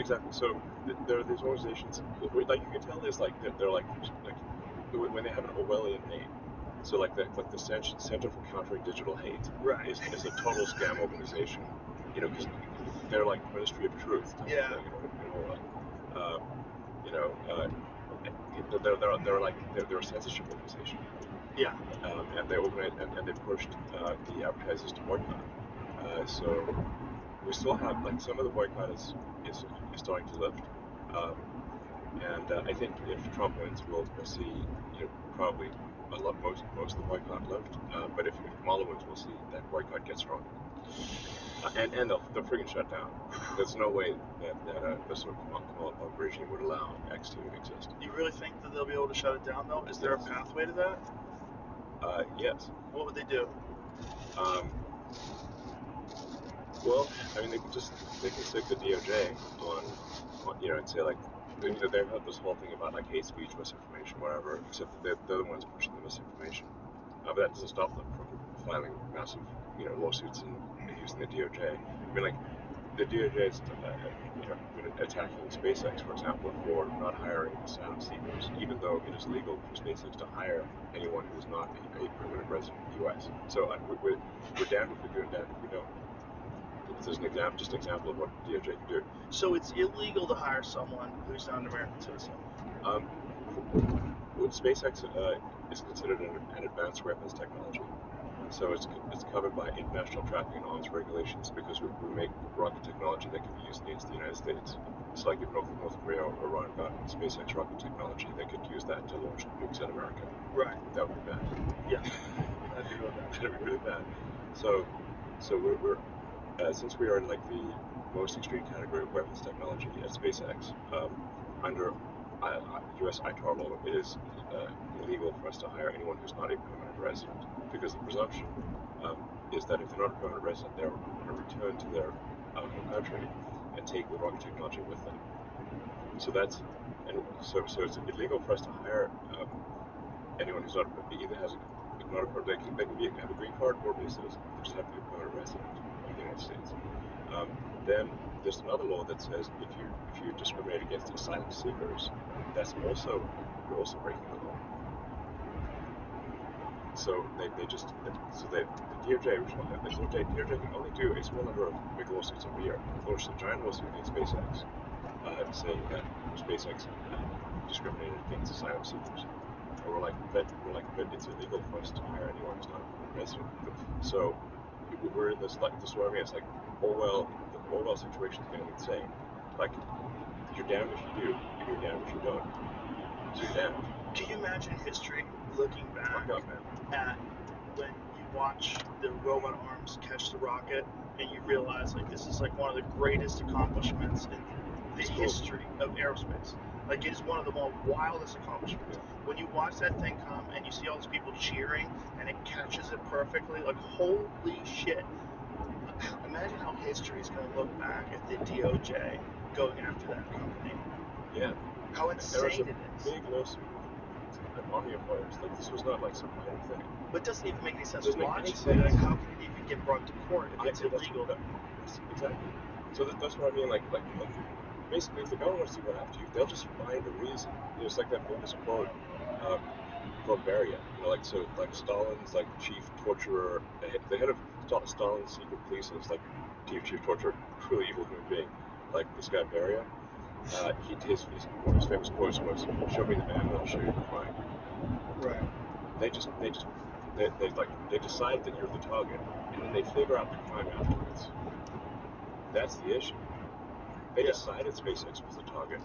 exactly. So there are these organizations, like you can tell, is like they're like when they have an Orwellian name. So like the Center for Countering Digital Hate Right. is a total scam organization. Because they're like Ministry of Truth. Yeah. They're a censorship organization. Yeah. And they organize and they pushed the advertisers to boycott. So we still have like some of the boycott is starting to lift. And I think if Trump wins, we'll see probably most of the boycott lift. But if Kamala wins, we'll see that boycott get stronger. And they'll friggin' shut down. There's no way that the sort of Kamala regime would allow X to exist. You really think that they'll be able to shut it down, though? Is there a pathway to that? Yes. What would they do? Well, I mean, they can stick the DOJ on and say like, they've had this whole thing about like hate speech, misinformation, whatever. Except that they're the ones pushing the misinformation. But that doesn't stop them from filing massive, lawsuits and using the DOJ. I mean, like, the DOJ is, been attacking SpaceX, for example, for not hiring asylum seekers, even though it is legal for SpaceX to hire anyone who is not a permanent resident of the U.S. So we're damned if we do and damned if we don't. This is just an example of what DOJ can do. So it's illegal to hire someone who's not an American citizen? SpaceX is considered an advanced weapons technology. So it's covered by international traffic and arms regulations because we make rocket technology that can be used against the United States. It's like if North Korea or Iran got SpaceX rocket technology, they could use that to launch nukes in America. Right. That would be bad. Yeah. That'd be really bad. That'd be really bad. So we're since we are in like the most extreme category of weapons technology at SpaceX, under U.S. ITAR law, it is illegal for us to hire anyone who's not a permanent resident, because the presumption is that if they're not a permanent resident, they're going to return to their home country and take the rocket technology with them. So it's illegal for us to hire anyone who's not either has not a permanent, they can have a green card or be a citizen. They just have to be a permanent resident of the United States. Then there's another law that says if you discriminate against asylum seekers, you're also breaking the law. So the DOJ can only do a small number of big lawsuits every year. Of course, a giant lawsuit against SpaceX, saying that SpaceX discriminated against asylum seekers. Or we're like, but it's illegal for us to hire anyone who's not a resident. So we're in this what I mean. It's like the Orwell situation is getting insane. Like, you're damned if you do, and you're damned if you don't. So you're damned. Can you imagine history looking back at when you watch the robot arms catch the rocket and you realize like this is like one of the greatest accomplishments in the history of aerospace? Like, it is one of the more wildest accomplishments. When you watch that thing come and you see all these people cheering and it catches it perfectly, like, holy shit. Imagine how history is going to look back at the DOJ going after that company. Yeah. How insane it is. Big lawsuit. An army of lawyers. Like, this was not like some minor thing. But it doesn't even make any sense. Logically, like, how can it even get brought to court if it's illegal? Exactly. So that's what I mean. Like basically, if the government wants to go after you, they'll just find a reason. There's like that famous quote from Beria. Like Stalin's like chief torturer, the head of Stalin's secret police is like chief torturer, truly evil human being. Like this guy Beria. One of his famous quotes was, "Show me the man, and I'll show you the crime." Right. They decide that you're the target, and then they figure out the crime afterwards. That's the issue. They decided SpaceX was the target.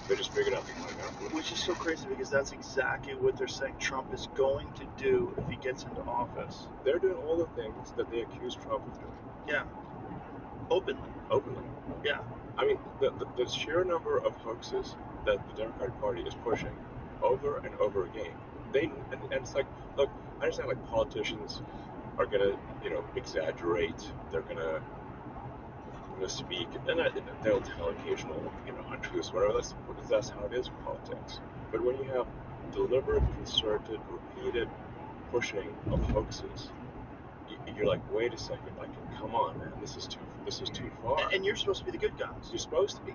They just figured out the crime afterwards. Which is so crazy because that's exactly what they're saying Trump is going to do if he gets into office. They're doing all the things that they accuse Trump of doing. Yeah. Openly. Yeah. I mean, the sheer number of hoaxes that the Democratic Party is pushing over and over again. And it's like, look, I understand like politicians are gonna, exaggerate. They're gonna speak, and they'll tell occasional, untruths, whatever. That's how it is in politics. But when you have deliberate, concerted, repeated pushing of hoaxes, you're like, wait a second, like, come on, man, this is too far. And you're supposed to be the good guys. You're supposed to be.